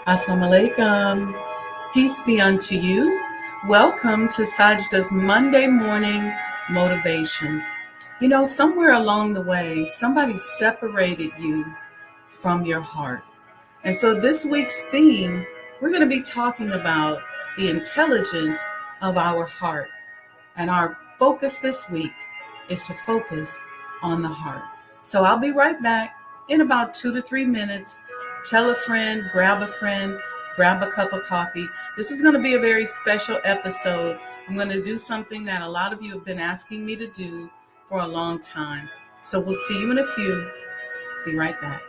Assalamu alaikum. Peace be unto you. Welcome to Sajdah's Monday morning motivation. You know, somewhere along the way, somebody separated you from your heart. And so this week's theme, we're going to be talking about the intelligence of our heart. And our focus this week is to focus on the heart. So I'll be right back in about 2 to 3 minutes. Tell a friend, grab a cup of coffee. This is going to be a very special episode. I'm going to do something that a lot of you have been asking me to do for a long time. So we'll see you in a few. Be right back.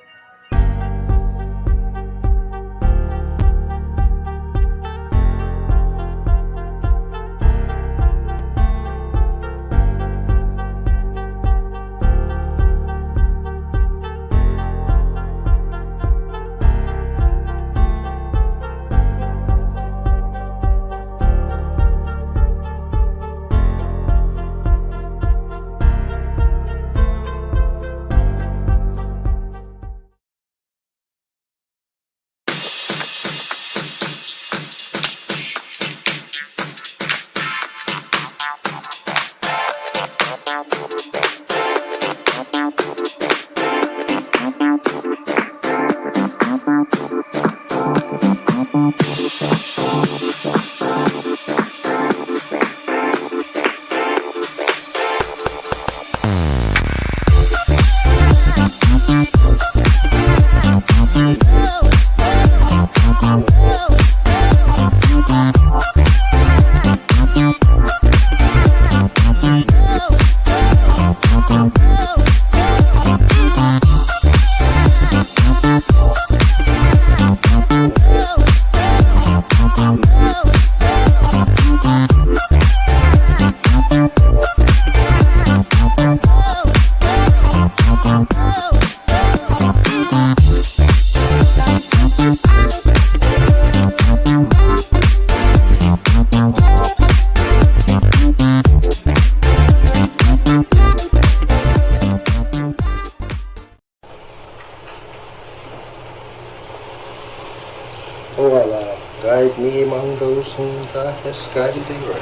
O Allah, guide me among those whom Thou hast guided aright,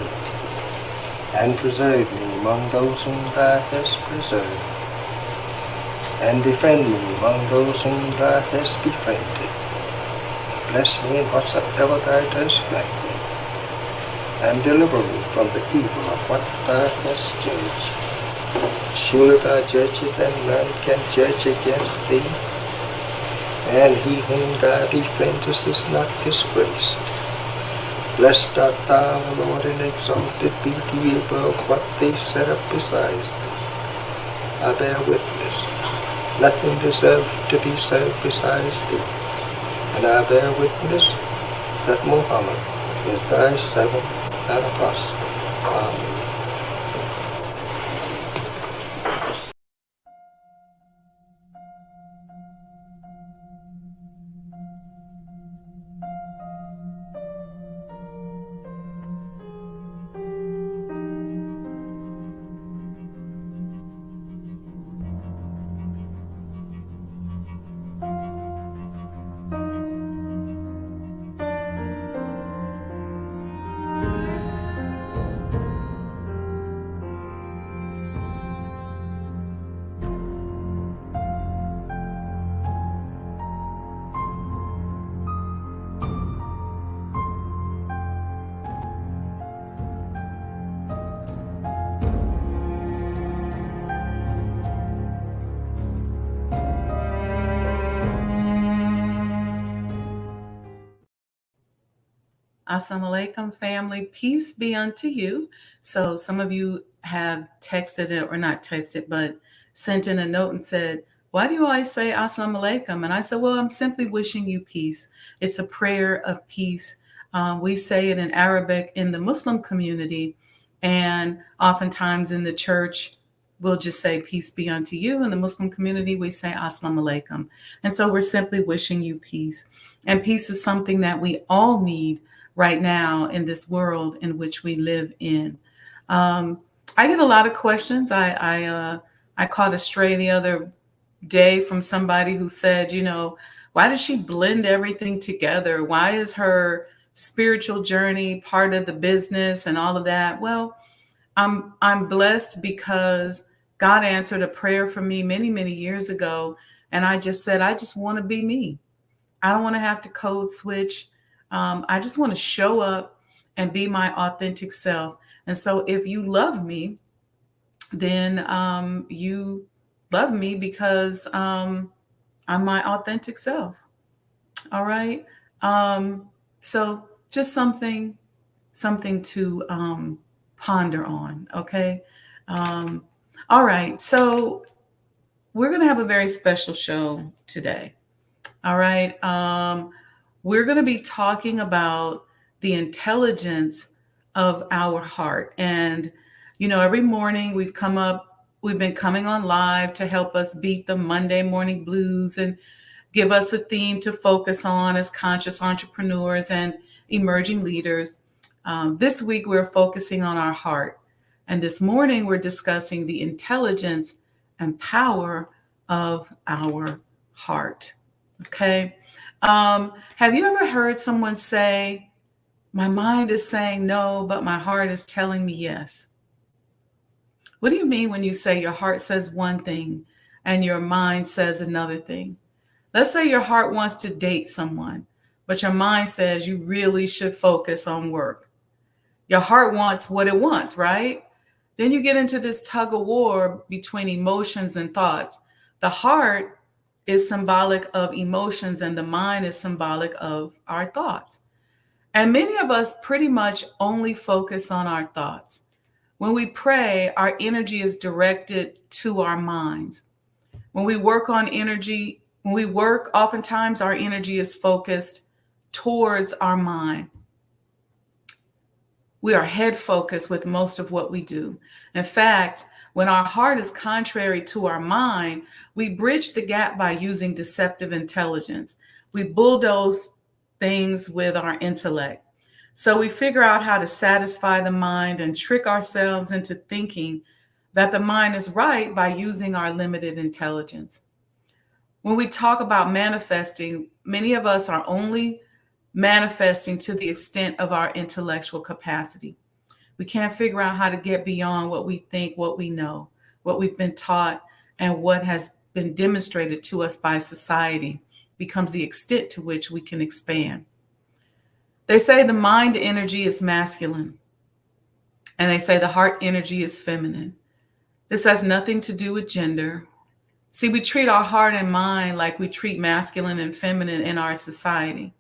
and preserve me among those whom Thou hast preserved, and befriend me among those whom Thou hast befriended. Bless me in whatsoever Thou dost grant me, and deliver me from the evil of what Thou hast judged. Surely Thou judgest, and none can judge against Thee, and he whom Thou befriendest is not disgraced. Blessed art Thou, O Lord, and exalted be Thee above what they set up besides Thee. I bear witness, nothing deserves to be served besides Thee, and I bear witness that Muhammad is Thy servant and apostle. Amen. Assalamu alaikum, family. Peace be unto you. So some of you have texted it, or not texted, but sent in a note and said, why do you always say Assalamu alaikum? And I said, well, I'm simply wishing you peace. It's a prayer of peace. We say it in Arabic in the Muslim community, and oftentimes in the church, we'll just say peace be unto you. In the Muslim community, we say Assalamu alaikum. And so we're simply wishing you peace. And peace is something that we all need right now in this world in which we live in. I get a lot of questions. I caught a stray the other day from somebody who said, Why does she blend everything together? Why is her spiritual journey part of the business and all of that? Well, I'm blessed because God answered a prayer for me many, many years ago. And I just said, I just want to be me. I don't want to have to code switch. I just want to show up and be my authentic self. And so if you love me, then you love me because I'm my authentic self. All right. Um, so just something to ponder on. Okay. Um, all right. So we're going to have a very special show today. All right. We're going to be talking about the intelligence of our heart. And, every morning we've been coming on live to help us beat the Monday morning blues and give us a theme to focus on as conscious entrepreneurs and emerging leaders. This week, we're focusing on our heart. And this morning, we're discussing the intelligence and power of our heart. Okay. Have you ever heard someone say, my mind is saying no, but my heart is telling me yes? What do you mean when you say your heart says one thing and your mind says another thing? Let's say your heart wants to date someone, but your mind says you really should focus on work. Your heart wants what it wants, right? Then you get into this tug of war between emotions and thoughts. The heart is symbolic of emotions, and the mind is symbolic of our thoughts. And many of us pretty much only focus on our thoughts. When we pray, our energy is directed to our minds. When we work, oftentimes our energy is focused towards our mind. We are head focused with most of what we do. In fact, when our heart is contrary to our mind, we bridge the gap by using deceptive intelligence. We bulldoze things with our intellect. So we figure out how to satisfy the mind and trick ourselves into thinking that the mind is right by using our limited intelligence. When we talk about manifesting, many of us are only manifesting to the extent of our intellectual capacity. We can't figure out how to get beyond what we think, what we know, what we've been taught, and what has been demonstrated to us by society becomes the extent to which we can expand. They say the mind energy is masculine, and they say the heart energy is feminine. This has nothing to do with gender. See, we treat our heart and mind like we treat masculine and feminine in our society.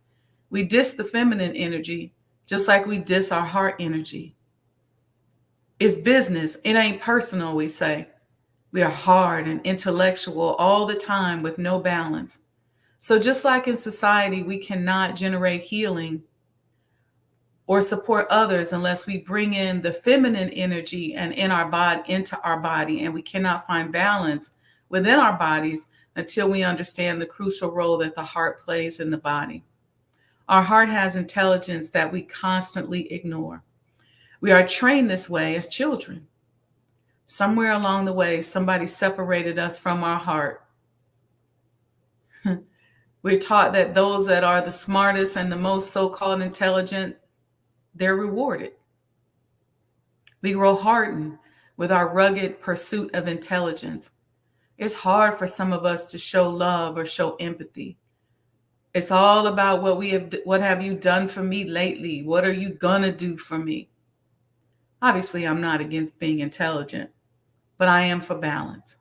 We diss the feminine energy just like we diss our heart energy. It's business. It ain't personal, we say. We are hard and intellectual all the time with no balance. So, just like in society, we cannot generate healing or support others unless we bring in the feminine energy and in our body into our body, and we cannot find balance within our bodies until we understand the crucial role that the heart plays in the body. Our heart has intelligence that we constantly ignore. We are trained this way as children. Somewhere along the way, somebody separated us from our heart. We're taught that those that are the smartest and the most so-called intelligent, they're rewarded. We grow hardened with our rugged pursuit of intelligence. It's hard for some of us to show love or show empathy. It's all about what have you done for me lately? What are you gonna do for me? Obviously, I'm not against being intelligent, but I am for balance.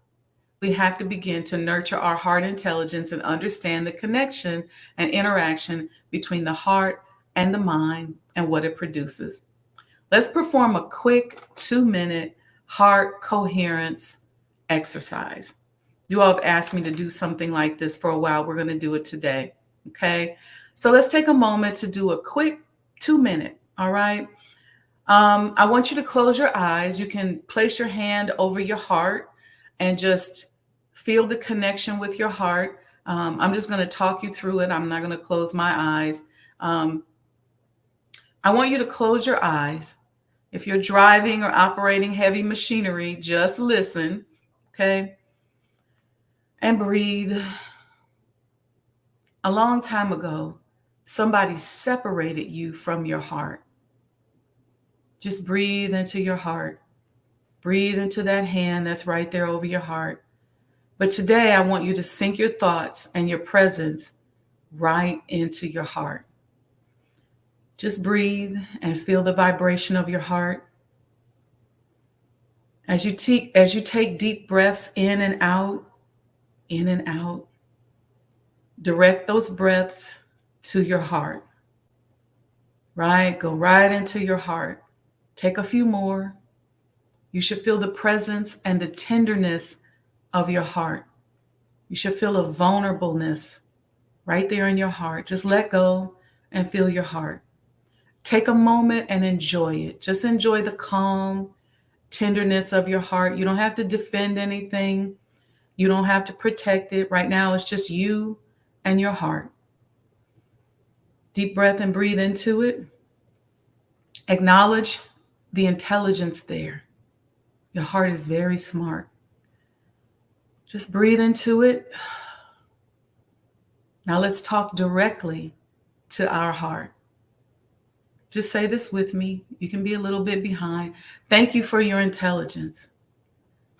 We have to begin to nurture our heart intelligence and understand the connection and interaction between the heart and the mind and what it produces. Let's perform a quick 2-minute heart coherence exercise. You all have asked me to do something like this for a while. We're going to do it today. Okay. So let's take a moment to do a quick 2-minute. All right. I want you to close your eyes. You can place your hand over your heart and just feel the connection with your heart. I'm just going to talk you through it. I'm not going to close my eyes. I want you to close your eyes. If you're driving or operating heavy machinery, just listen, okay? And breathe A long time ago, somebody separated you from your heart. Just breathe into your heart. Breathe into that hand that's right there over your heart. But today, I want you to sink your thoughts and your presence right into your heart. Just breathe and feel the vibration of your heart. As you take deep breaths in and out, direct those breaths to your heart. Right? Go right into your heart. Take a few more. You should feel the presence and the tenderness of your heart. You should feel a vulnerableness right there in your heart. Just let go and feel your heart. Take a moment and enjoy it. Just enjoy the calm tenderness of your heart. You don't have to defend anything. You don't have to protect it. Right now, it's just you and your heart. Deep breath and breathe into it. Acknowledge the intelligence there. Your heart is very smart. Just breathe into it. Now let's talk directly to our heart. Just say this with me. You can be a little bit behind. Thank you for your intelligence.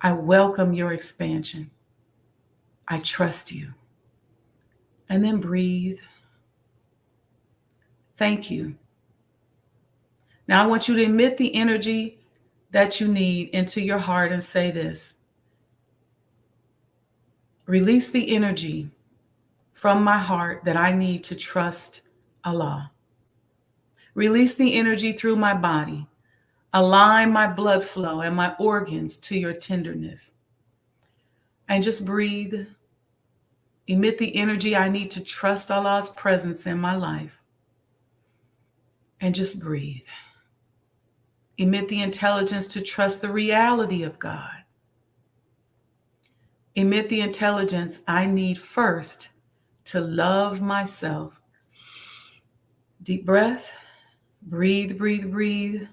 I welcome your expansion. I trust you. And then breathe. Thank you. Now I want you to emit the energy that you need into your heart and say this. Release the energy from my heart that I need to trust Allah. Release the energy through my body. Align my blood flow and my organs to your tenderness. And just breathe. Emit the energy I need to trust Allah's presence in my life. And just breathe. Emit the intelligence to trust the reality of God. Emit the intelligence I need first to love myself. Deep breath. Breathe, breathe, breathe.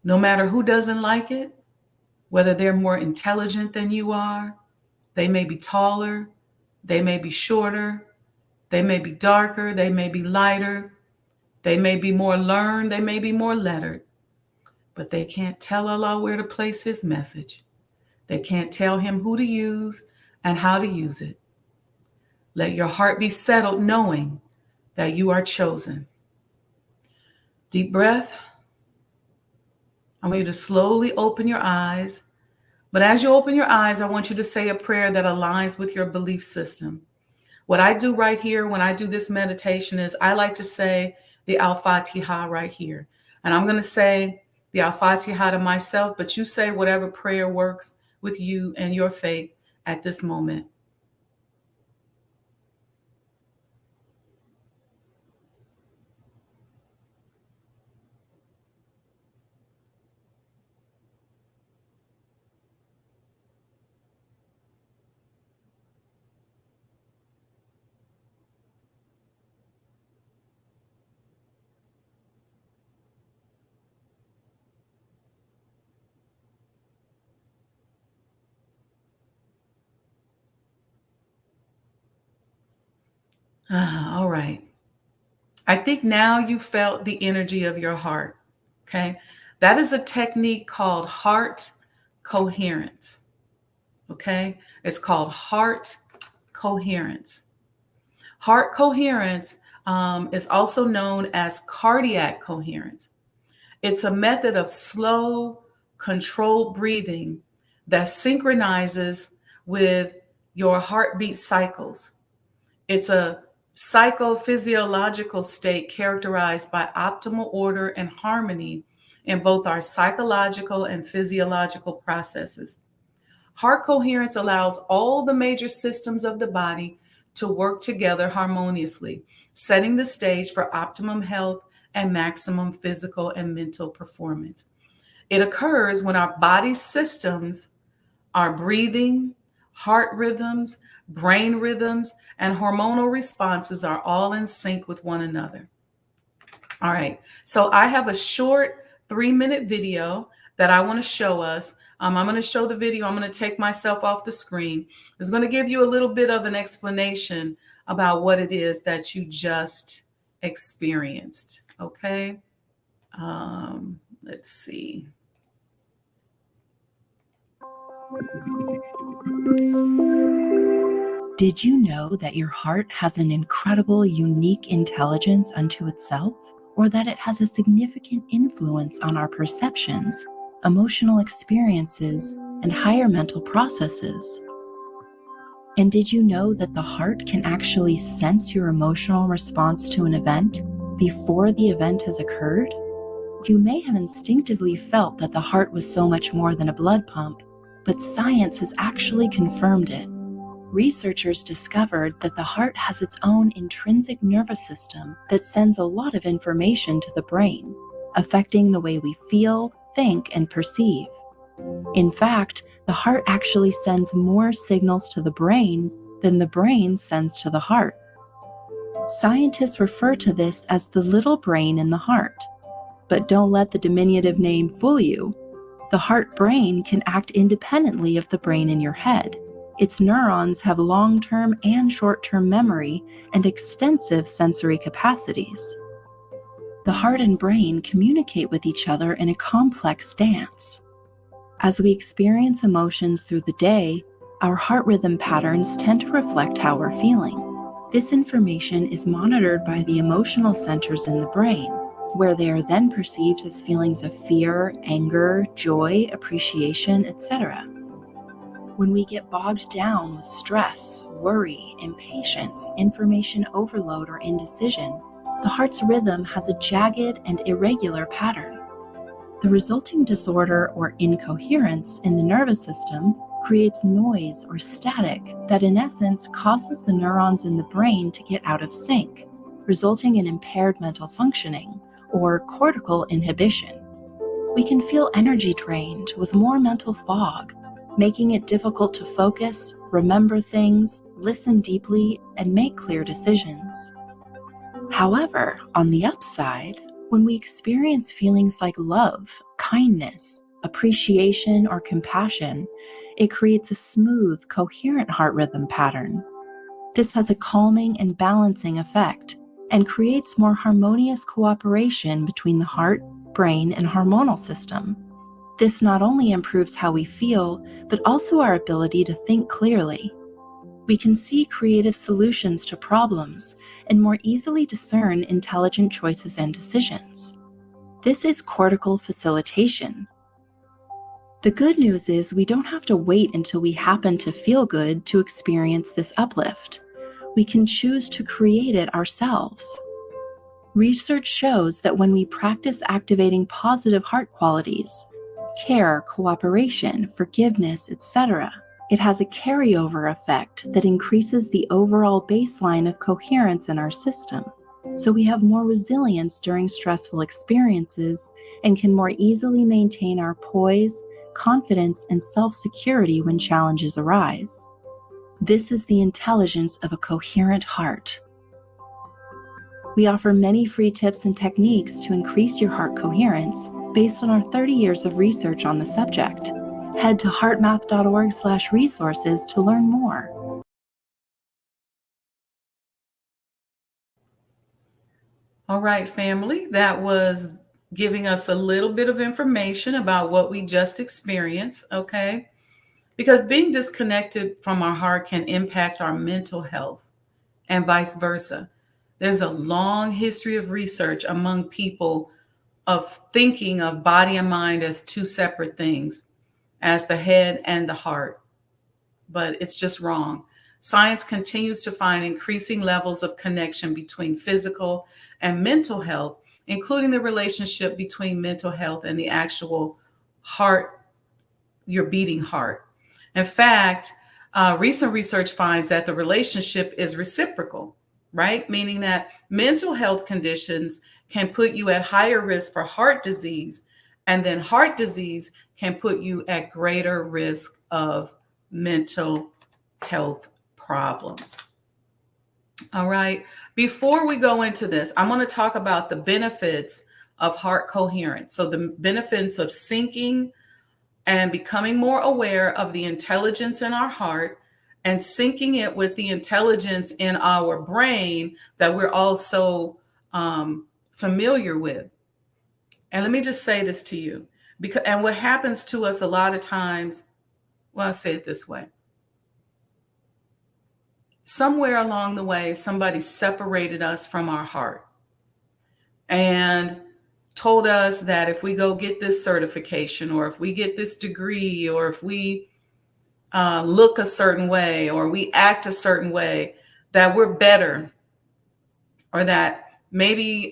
No matter who doesn't like it, whether they're more intelligent than you are, they may be taller, they may be shorter, they may be darker, they may be lighter, they may be more learned, they may be more lettered, but they can't tell Allah where to place his message. They can't tell him who to use and how to use it. Let your heart be settled knowing that you are chosen. Deep breath. I want you to slowly open your eyes. But as you open your eyes, I want you to say a prayer that aligns with your belief system. What I do right here when I do this meditation is I like to say the Al-Fatiha right here. And I'm going to say the Al-Fatiha to myself, but you say whatever prayer works with you and your faith at this moment. All right. I think now you felt the energy of your heart. Okay. That is a technique called heart coherence. Okay. It's called heart coherence. Heart coherence is also known as cardiac coherence. It's a method of slow, controlled breathing that synchronizes with your heartbeat cycles. It's a psychophysiological state characterized by optimal order and harmony in both our psychological and physiological processes. Heart coherence allows all the major systems of the body to work together harmoniously, setting the stage for optimum health and maximum physical and mental performance. It occurs when our body systems, our breathing, heart rhythms, brain rhythms, and hormonal responses are all in sync with one another. All right, so I have a short 3-minute video that I want to show us. I'm going to show the video. I'm going to take myself off the screen. It's going to give you a little bit of an explanation about what it is that you just experienced. Okay. Let's see. Did you know that your heart has an incredible, unique intelligence unto itself? Or that it has a significant influence on our perceptions, emotional experiences, and higher mental processes? And did you know that the heart can actually sense your emotional response to an event before the event has occurred? You may have instinctively felt that the heart was so much more than a blood pump, but science has actually confirmed it. Researchers discovered that the heart has its own intrinsic nervous system that sends a lot of information to the brain, affecting the way we feel, think, and perceive. In fact, the heart actually sends more signals to the brain than the brain sends to the heart. Scientists refer to this as the little brain in the heart. But don't let the diminutive name fool you. The heart-brain can act independently of the brain in your head. Its neurons have long-term and short-term memory and extensive sensory capacities. The heart and brain communicate with each other in a complex dance. As we experience emotions through the day, our heart rhythm patterns tend to reflect how we're feeling. This information is monitored by the emotional centers in the brain, where they are then perceived as feelings of fear, anger, joy, appreciation, etc. When we get bogged down with stress, worry, impatience, information overload, or indecision, the heart's rhythm has a jagged and irregular pattern. The resulting disorder or incoherence in the nervous system creates noise or static that in essence causes the neurons in the brain to get out of sync, resulting in impaired mental functioning or cortical inhibition. We can feel energy drained with more mental fog, making it difficult to focus, remember things, listen deeply, and make clear decisions. However, on the upside, when we experience feelings like love, kindness, appreciation, or compassion, it creates a smooth, coherent heart rhythm pattern. This has a calming and balancing effect and creates more harmonious cooperation between the heart, brain, and hormonal system. This not only improves how we feel, but also our ability to think clearly. We can see creative solutions to problems and more easily discern intelligent choices and decisions. This is cortical facilitation. The good news is we don't have to wait until we happen to feel good to experience this uplift. We can choose to create it ourselves. Research shows that when we practice activating positive heart qualities, care, cooperation, forgiveness, etc., it has a carryover effect that increases the overall baseline of coherence in our system. So we have more resilience during stressful experiences and can more easily maintain our poise, confidence, and self-security when challenges arise. This is the intelligence of a coherent heart. We offer many free tips and techniques to increase your heart coherence based on our 30 years of research on the subject. Head to heartmath.org/resources to learn more. All right, family, that was giving us a little bit of information about what we just experienced, okay? Because being disconnected from our heart can impact our mental health and vice versa. There's a long history of research among people of thinking of body and mind as two separate things, as the head and the heart. But it's just wrong. Science continues to find increasing levels of connection between physical and mental health, including the relationship between mental health and the actual heart, your beating heart. In fact, recent research finds that the relationship is reciprocal, right? Meaning that mental health conditions can put you at higher risk for heart disease, and then heart disease can put you at greater risk of mental health problems. All right. Before we go into this, I'm going to talk about the benefits of heart coherence. So, the benefits of syncing and becoming more aware of the intelligence in our heart and syncing it with the intelligence in our brain that we're also familiar with. And let me just say this to you, because and what happens to us a lot of times, well, I'll say it this way. Somewhere along the way, somebody separated us from our heart and told us that if we go get this certification, or if we get this degree, or if we look a certain way, or we act a certain way, that we're better, or that maybe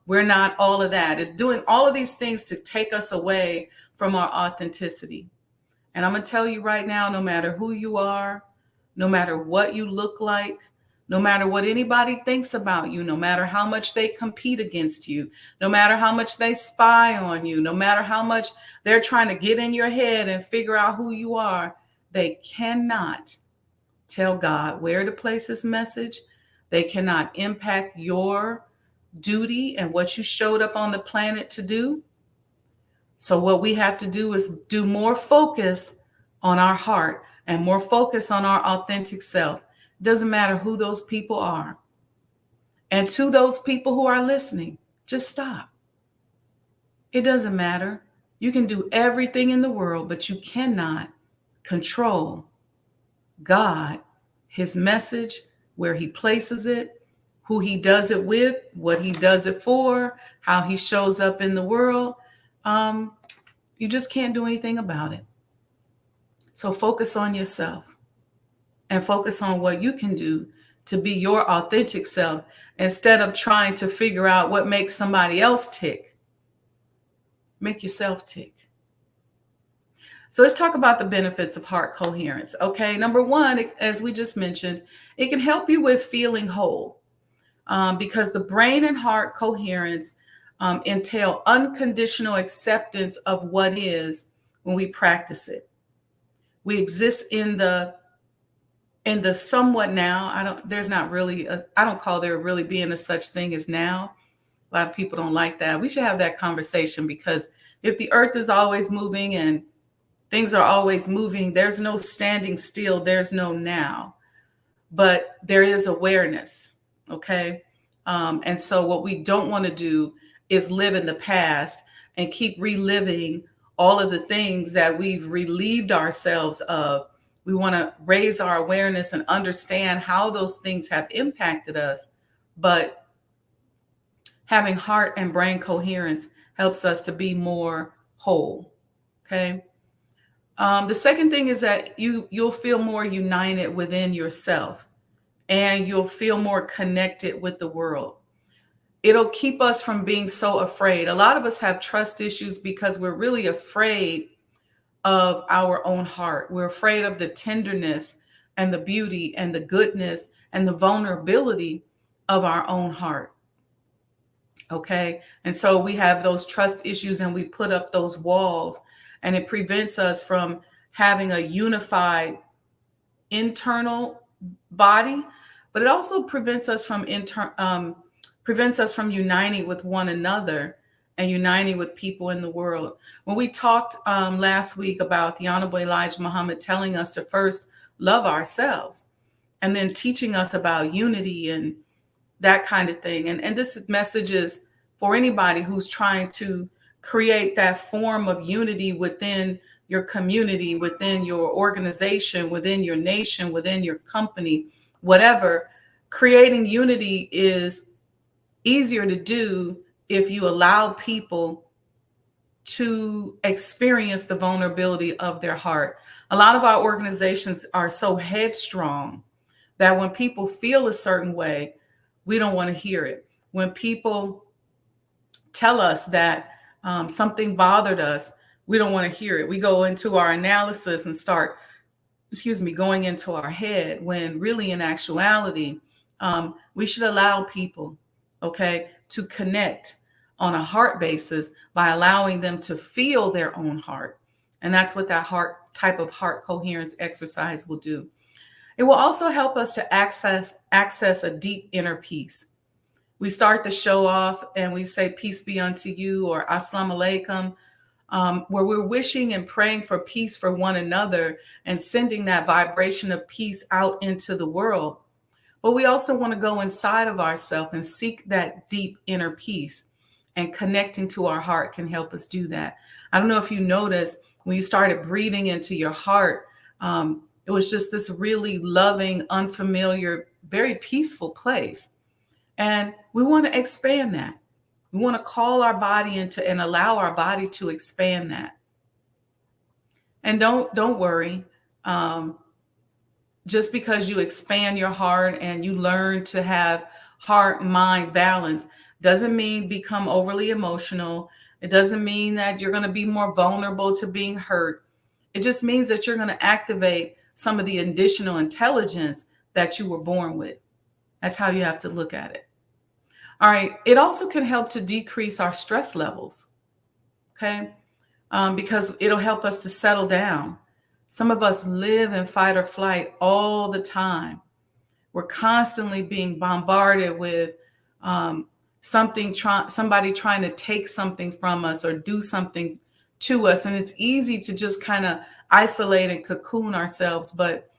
we're not all of that. It's doing all of these things to take us away from our authenticity. And I'm going to tell you right now, no matter who you are, no matter what you look like, no matter what anybody thinks about you, no matter how much they compete against you, no matter how much they spy on you, no matter how much they're trying to get in your head and figure out who you are, they cannot tell God where to place his message. They cannot impact your duty and what you showed up on the planet to do. So what we have to do is do more focus on our heart and more focus on our authentic self. It doesn't matter who those people are. And to those people who are listening, just stop. It doesn't matter. You can do everything in the world, but you cannot control God, his message, where he places it, who he does it with, what he does it for, how he shows up in the world. You just can't do anything about it. So focus on yourself and focus on what you can do to be your authentic self, instead of trying to figure out what makes somebody else tick. Make yourself tick. So let's talk about the benefits of heart coherence. Okay, number one, as we just mentioned, it can help you with feeling whole, because the brain and heart coherence entail unconditional acceptance of what is when we practice it. We exist in the somewhat now. I don't call there really being a such thing as now. A lot of people don't like that. We should have that conversation, because if the earth is always moving and things are always moving, there's no standing still, there's no now, but there is awareness. Okay. And so what we don't want to do is live in the past and keep reliving all of the things that we've relieved ourselves of. We want to raise our awareness and understand how those things have impacted us. But having heart and brain coherence helps us to be more whole. Okay. The second thing is that you'll feel more united within yourself, and you'll feel more connected with the world. It'll keep us from being so afraid. A lot of us have trust issues because we're really afraid of our own heart. We're afraid of the tenderness and the beauty and the goodness and the vulnerability of our own heart. Okay. And so we have those trust issues and we put up those walls, and it prevents us from having a unified internal body, but it also prevents us from uniting with one another and uniting with people in the world. When we talked last week about the Honorable Elijah Muhammad telling us to first love ourselves, and then teaching us about unity and that kind of thing. And this message is for anybody who's trying to create that form of unity within your community, within your organization, within your nation, within your company, whatever. Creating unity is easier to do if you allow people to experience the vulnerability of their heart. A lot of our organizations are so headstrong that when people feel a certain way, we don't want to hear it. When people tell us that something bothered us, we don't want to hear it. We go into our analysis and start, going into our head, when really in actuality, we should allow people, okay, to connect on a heart basis by allowing them to feel their own heart. And that's what that type of heart coherence exercise will do. It will also help us to access a deep inner peace. We start the show off and we say, peace be unto you, or assalamu alaikum. where we're wishing and praying for peace for one another and sending that vibration of peace out into the world. But we also want to go inside of ourselves and seek that deep inner peace. And connecting to our heart can help us do that. I don't know if you noticed when you started breathing into your heart, it was just this really loving, unfamiliar, very peaceful place. And we want to expand that. We want to call our body into and allow our body to expand that. And don't worry. Just because you expand your heart and you learn to have heart mind balance doesn't mean become overly emotional. It doesn't mean that you're going to be more vulnerable to being hurt. It just means that you're going to activate some of the additional intelligence that you were born with. That's how you have to look at it. All right. It also can help to decrease our stress levels. Okay. Because it'll help us to settle down. Some of us live in fight or flight all the time. We're constantly being bombarded with somebody trying to take something from us or do something to us. And it's easy to just kind of isolate and cocoon ourselves. But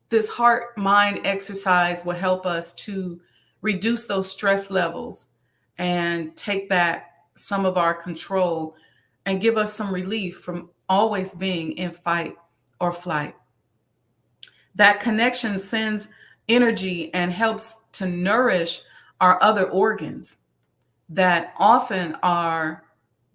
this heart mind exercise will help us to reduce those stress levels and take back some of our control and give us some relief from always being in fight or flight. That connection sends energy and helps to nourish our other organs that often are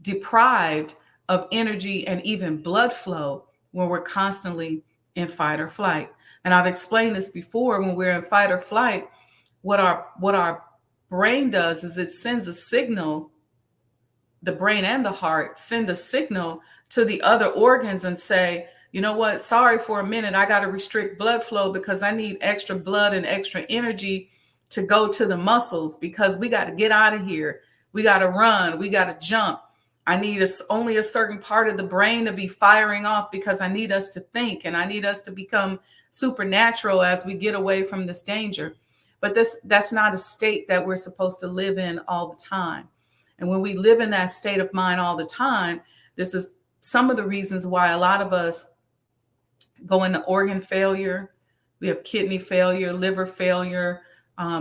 deprived of energy and even blood flow when we're constantly in fight or flight. And I've explained this before. When we're in fight or flight, what our brain does is it sends a signal. The brain and the heart send a signal to the other organs and say, you know what, sorry, for a minute, I got to restrict blood flow because I need extra blood and extra energy to go to the muscles because we got to get out of here. We got to run. We got to jump. I need only a certain part of the brain to be firing off because I need us to think and I need us to become supernatural as we get away from this danger. But that's not a state that we're supposed to live in all the time. And when we live in that state of mind all the time, this is some of the reasons why a lot of us go into organ failure. We have kidney failure, liver failure.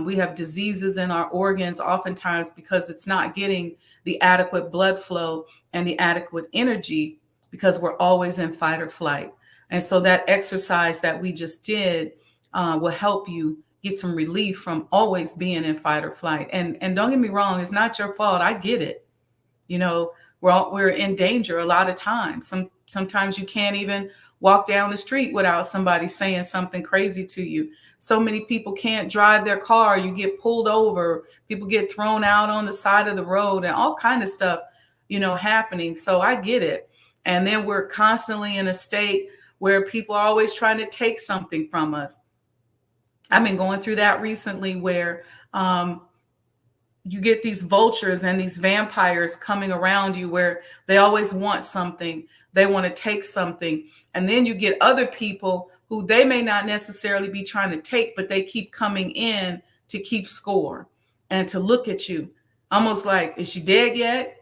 We have diseases in our organs oftentimes because it's not getting the adequate blood flow and the adequate energy because we're always in fight or flight. And so that exercise that we just did will help you get some relief from always being in fight or flight. And don't get me wrong, it's not your fault. I get it. You know, we're in danger a lot of times. Sometimes you can't even walk down the street without somebody saying something crazy to you. So many people can't drive their car. You get pulled over. People get thrown out on the side of the road and all kind of stuff, happening. So I get it. And then we're constantly in a state where people are always trying to take something from us. I've been going through that recently where you get these vultures and these vampires coming around you where they always want something. They want to take something. And then you get other people who they may not necessarily be trying to take, but they keep coming in to keep score and to look at you almost like, is she dead yet?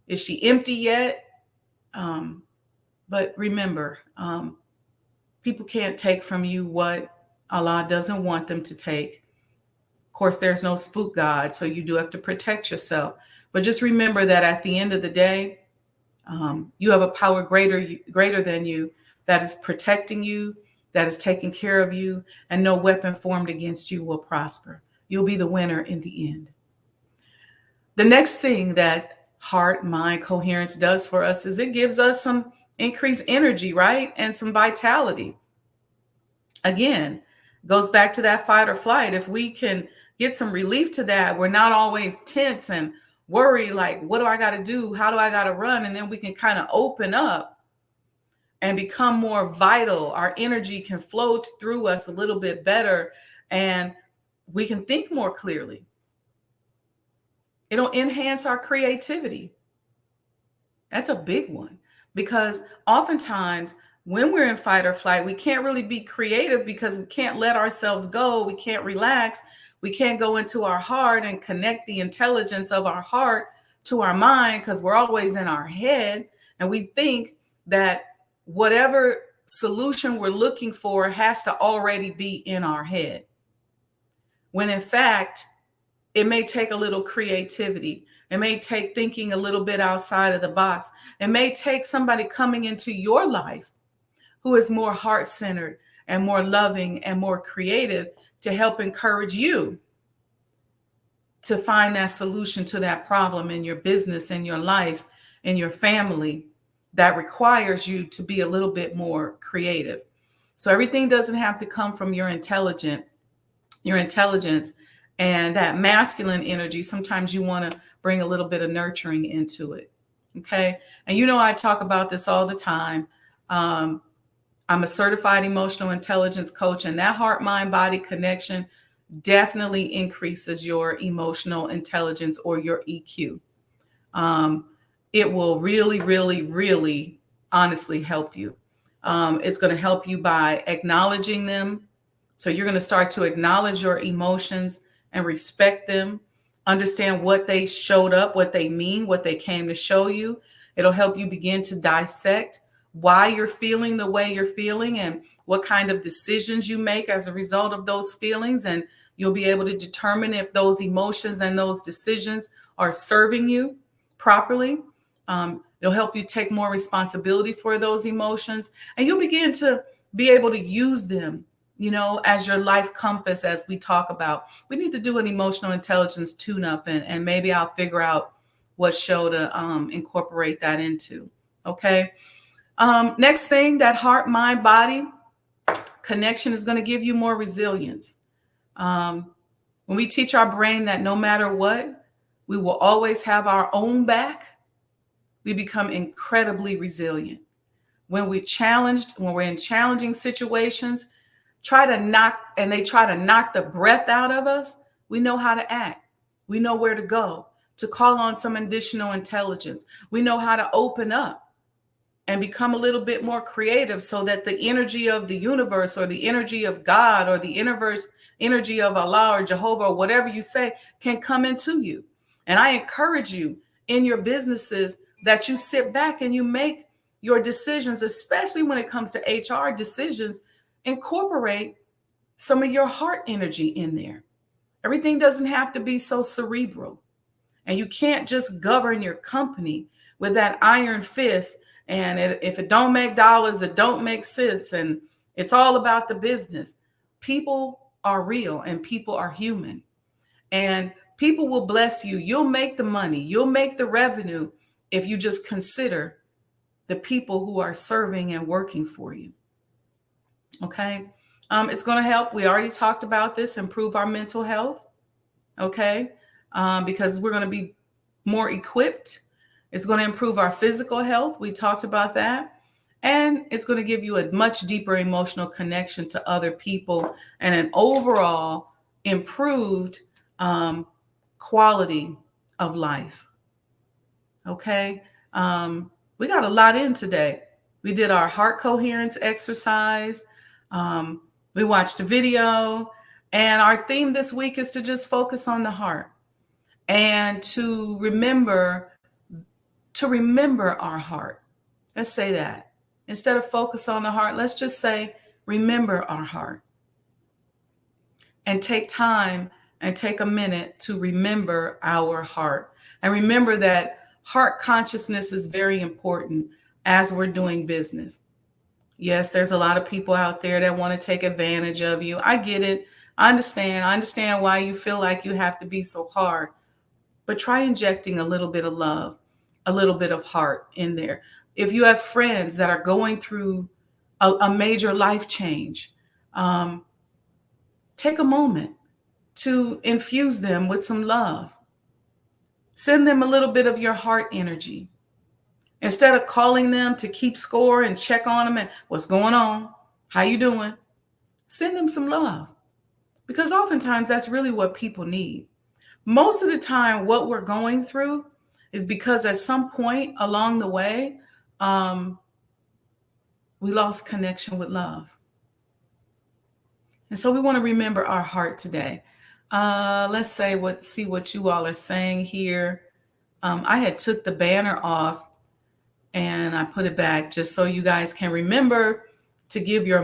Is she empty yet? But remember, people can't take from you what Allah doesn't want them to take. Of course, there's no spook God, so you do have to protect yourself. But just remember that at the end of the day, you have a power greater than you that is protecting you, that is taking care of you, and no weapon formed against you will prosper. You'll be the winner in the end. The next thing that heart-mind coherence does for us is it gives us some increased energy, right? And some vitality. Again, goes back to that fight or flight. If we can get some relief to that, we're not always tense and worried, like, what do I got to do? How do I got to run? And then we can kind of open up and become more vital. Our energy can flow through us a little bit better and we can think more clearly. It'll enhance our creativity. That's a big one because oftentimes when we're in fight or flight, we can't really be creative because we can't let ourselves go. We can't relax. We can't go into our heart and connect the intelligence of our heart to our mind because we're always in our head, and we think that whatever solution we're looking for has to already be in our head, when in fact it may take a little creativity. It may take thinking a little bit outside of the box. It may take somebody coming into your life who is more heart centered and more loving and more creative to help encourage you to find that solution to that problem in your business, in your life, in your family, that requires you to be a little bit more creative. So everything doesn't have to come from your intelligence and that masculine energy. Sometimes you want to bring a little bit of nurturing into it. Okay. And I talk about this all the time. I'm a certified emotional intelligence coach, and that heart, mind, body connection definitely increases your emotional intelligence or your EQ. Um, it will really, really, really honestly help you. It's going to help you by acknowledging them. So you're going to start to acknowledge your emotions and respect them, understand what they showed up, what they mean, what they came to show you. It'll help you begin to dissect why you're feeling the way you're feeling and what kind of decisions you make as a result of those feelings. And you'll be able to determine if those emotions and those decisions are serving you properly. It'll help you take more responsibility for those emotions, and you'll begin to be able to use them, as your life compass. As we talk about, we need to do an emotional intelligence tune up, and maybe I'll figure out what show to incorporate that into. Okay. Next thing, that heart, mind, body connection is going to give you more resilience. Um, when we teach our brain that no matter what, we will always have our own back, we become incredibly resilient. When we're in challenging situations, they try to knock the breath out of us, we know how to act. We know where to go to call on some additional intelligence. We know how to open up and become a little bit more creative so that the energy of the universe or the energy of God or the energy of Allah or Jehovah or whatever you say can come into you. And I encourage you in your businesses that you sit back and you make your decisions, especially when it comes to HR decisions, incorporate some of your heart energy in there. Everything doesn't have to be so cerebral. And you can't just govern your company with that iron fist. And if it don't make dollars, it don't make sense. And it's all about the business. People are real and people are human. And people will bless you. You'll make the money. You'll make the revenue if you just consider the people who are serving and working for you. Okay. It's going to help. We already talked about this, improve our mental health. Okay. Because we're going to be more equipped. It's going to improve our physical health. We talked about that. And it's going to give you a much deeper emotional connection to other people and an overall improved quality of life. Okay. We got a lot in today. We did our heart coherence exercise. We watched a video. And our theme this week is to just focus on the heart and to remember our heart. Let's say that. Instead of focus on the heart, let's just say, remember our heart. And take time and take a minute to remember our heart. And remember that heart consciousness is very important as we're doing business. Yes, there's a lot of people out there that want to take advantage of you. I get it. I understand why you feel like you have to be so hard. But try injecting a little bit of love, a little bit of heart in there. If you have friends that are going through a major life change, take a moment to infuse them with some love. Send them a little bit of your heart energy. Instead of calling them to keep score and check on them and what's going on, how you doing, send them some love. Because oftentimes that's really what people need. Most of the time, what we're going through is because at some point along the way, we lost connection with love. And so we want to remember our heart today. Let's see what you all are saying here. I had took the banner off and I put it back just so you guys can remember to give your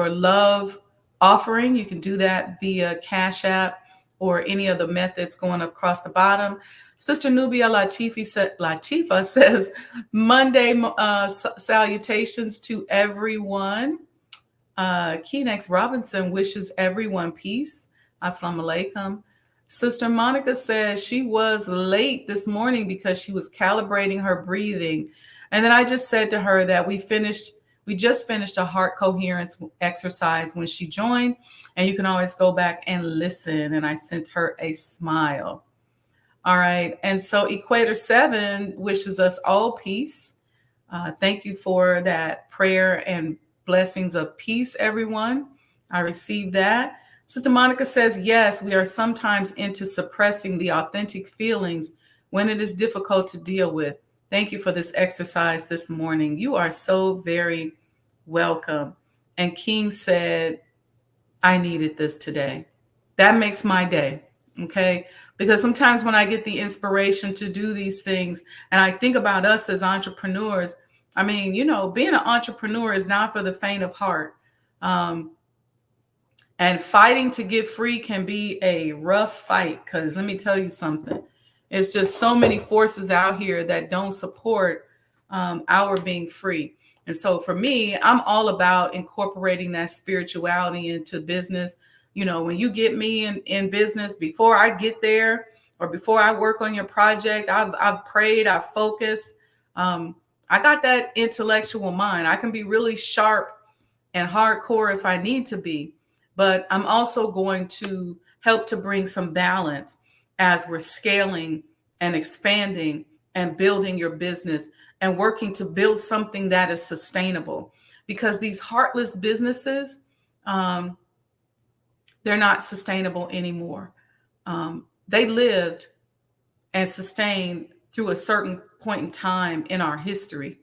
love offering. You can do that via Cash App or any of the methods going across the bottom. Sister Nubia Latifa says Monday salutations to everyone. Keenex Robinson wishes everyone peace. Assalamu alaikum. Sister Monica says she was late this morning because she was calibrating her breathing. And then I just said to her that we just finished a heart coherence exercise when she joined, and you can always go back and listen. And I sent her a smile. All right. And so Equator 7 wishes us all peace. Thank you for that prayer and blessings of peace, everyone. I received that. Sister Monica says, yes, we are sometimes into suppressing the authentic feelings when it is difficult to deal with. Thank you for this exercise this morning. You are so very welcome. And King said, I needed this today. That makes my day. Okay. Because sometimes when I get the inspiration to do these things, and I think about us as entrepreneurs, I mean, being an entrepreneur is not for the faint of heart. And fighting to get free can be a rough fight because let me tell you something. It's just so many forces out here that don't support our being free. And so for me, I'm all about incorporating that spirituality into business. When you get me in business, before I get there or before I work on your project, I've prayed, I've focused. I got that intellectual mind. I can be really sharp and hardcore if I need to be, but I'm also going to help to bring some balance as we're scaling and expanding and building your business and working to build something that is sustainable. Because these heartless businesses, they're not sustainable anymore. They lived and sustained through a certain point in time in our history.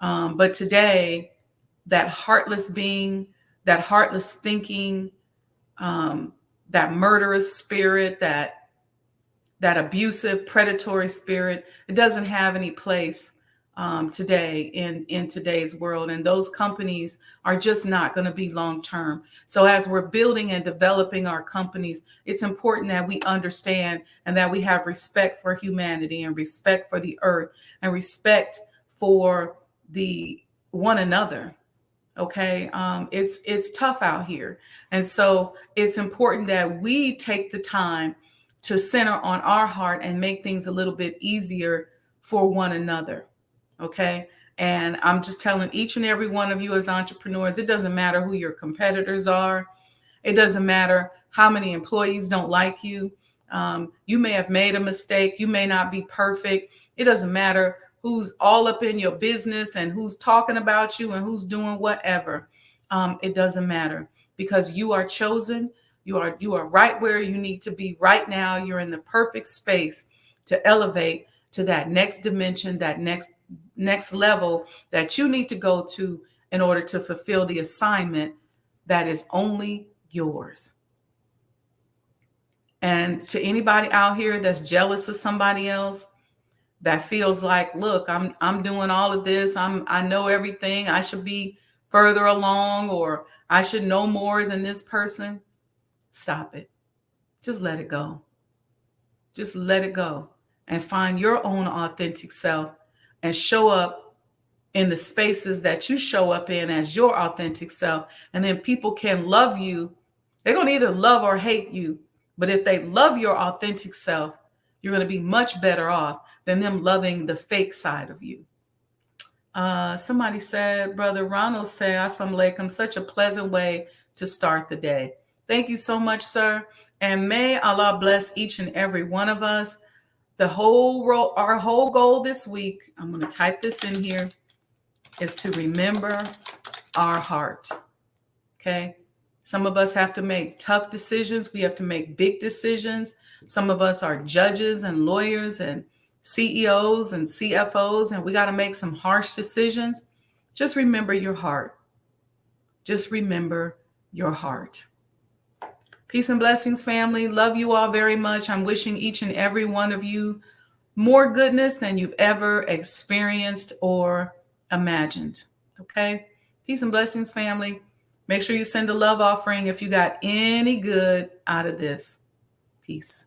But today, that heartless being, that heartless thinking, that murderous spirit, that abusive, predatory spirit, it doesn't have any place today in today's world. And those companies are just not going to be long term. So as we're building and developing our companies, it's important that we understand and that we have respect for humanity and respect for the earth and respect for the one another. Okay. It's tough out here. And so it's important that we take the time to center on our heart and make things a little bit easier for one another. Okay. And I'm just telling each and every one of you as entrepreneurs, it doesn't matter who your competitors are. It doesn't matter how many employees don't like you. You may have made a mistake. You may not be perfect. It doesn't matter who's all up in your business and who's talking about you and who's doing whatever. It doesn't matter because you are chosen. You are right where you need to be right now. You're in the perfect space to elevate to that next dimension, that next level that you need to go to in order to fulfill the assignment that is only yours. And to anybody out here that's jealous of somebody else, that feels like, look, I'm doing all of this. I know everything. I should be further along, or I should know more than this person. Stop it. Just let it go. Just let it go and find your own authentic self and show up in the spaces that you show up in as your authentic self. And then people can love you. They're going to either love or hate you. But if they love your authentic self, you're going to be much better off than them loving the fake side of you. Somebody said, Brother Ronald said, Assalamu alaikum, such a pleasant way to start the day. Thank you so much, sir. And may Allah bless each and every one of us. Our whole goal this week, I'm going to type this in here, is to remember our heart. Okay. Some of us have to make tough decisions. We have to make big decisions. Some of us are judges and lawyers and CEOs and CFOs, and we got to make some harsh decisions. Just remember your heart. Just remember your heart. Peace and blessings, family. Love you all very much. I'm wishing each and every one of you more goodness than you've ever experienced or imagined. Okay? Peace and blessings, family. Make sure you send a love offering if you got any good out of this. Peace.